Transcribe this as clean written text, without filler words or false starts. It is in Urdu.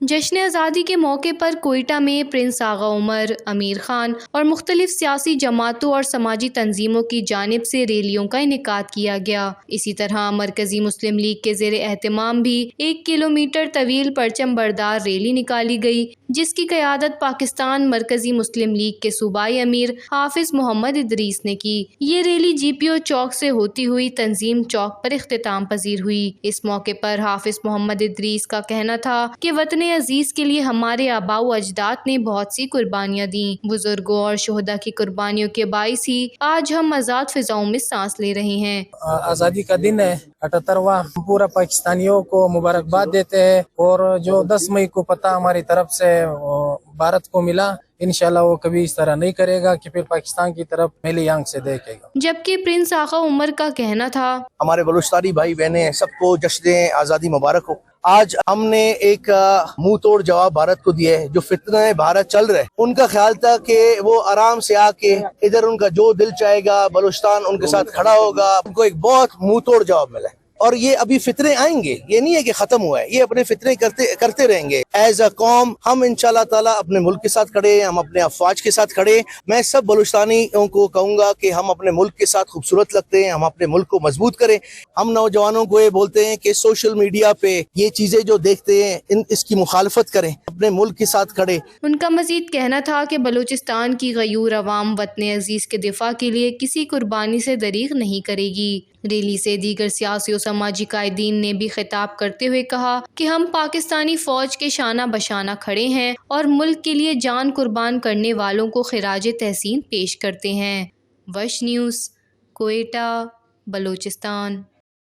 جشن آزادی کے موقع پر کوئٹہ میں پرنس آغا عمر، امیر خان اور مختلف سیاسی جماعتوں اور سماجی تنظیموں کی جانب سے ریلیوں کا انعقاد کیا گیا۔ اسی طرح مرکزی مسلم لیگ کے زیر اہتمام بھی 1 کلومیٹر طویل پرچم بردار ریلی نکالی گئی، جس کی قیادت پاکستان مرکزی مسلم لیگ کے صوبائی امیر حافظ محمد ادریس نے کی۔ یہ ریلی جی پی او چوک سے ہوتی ہوئی تنظیم چوک پر اختتام پذیر ہوئی۔ اس موقع پر حافظ محمد ادریس کا کہنا تھا کہ وطن عزیز کے لیے ہمارے آباء و اجداد نے بہت سی قربانیاں دیں۔ بزرگوں اور شہداء کی قربانیوں کے باعث ہی آج ہم آزاد فضاؤں میں سانس لے رہے ہیں۔ آزادی کا دن ہے 78واں، پورا پاکستانیوں کو مبارکباد دیتے ہیں، اور جو 10 مئی کو پتہ ہماری طرف سے بھارت کو ملا، انشاءاللہ وہ کبھی اس طرح نہیں کرے گا کہ پھر پاکستان کی طرف میلی آنکھ سے دیکھے گا۔ جبکہ پرنس آغا عمر کا کہنا تھا، ہمارے بلوچستانی بھائی بہنیں سب کو جشن آزادی مبارک ہو۔ آج ہم نے ایک منہ توڑ جواب بھارت کو دیا ہے۔ جو فتنہ بھارت چل رہے، ان کا خیال تھا کہ وہ آرام سے آ کے ادھر ان کا جو دل چاہے گا بلوچستان ان کے ساتھ کھڑا ہوگا، ان کو ایک بہت منہ توڑ جواب ملا ہے۔ اور یہ ابھی فتنے آئیں گے، یہ نہیں ہے کہ ختم ہوا ہے، یہ اپنے فتنے کرتے رہیں گے۔ ایز اے قوم ہم انشاءاللہ تعالیٰ اپنے ملک کے ساتھ کھڑے ہیں، ہم اپنے افواج کے ساتھ کھڑے ہیں۔ میں سب بلوچستانیوں کو کہوں گا کہ ہم اپنے ملک کے ساتھ خوبصورت لگتے ہیں، ہم اپنے ملک کو مضبوط کریں۔ ہم نوجوانوں کو یہ بولتے ہیں کہ سوشل میڈیا پہ یہ چیزیں جو دیکھتے ہیں اس کی مخالفت کریں، اپنے ملک کے ساتھ کھڑے۔ ان کا مزید کہنا تھا کہ بلوچستان کی غیور عوام وطن عزیز کے دفاع کے لیے کسی قربانی سے دریغ نہیں کرے گی۔ ریلی سے دیگر سیاسی و سماجی قائدین نے بھی خطاب کرتے ہوئے کہا کہ ہم پاکستانی فوج کے شانہ بشانہ کھڑے ہیں اور ملک کے لیے جان قربان کرنے والوں کو خراج تحسین پیش کرتے ہیں۔ وش نیوز، کوئٹہ، بلوچستان۔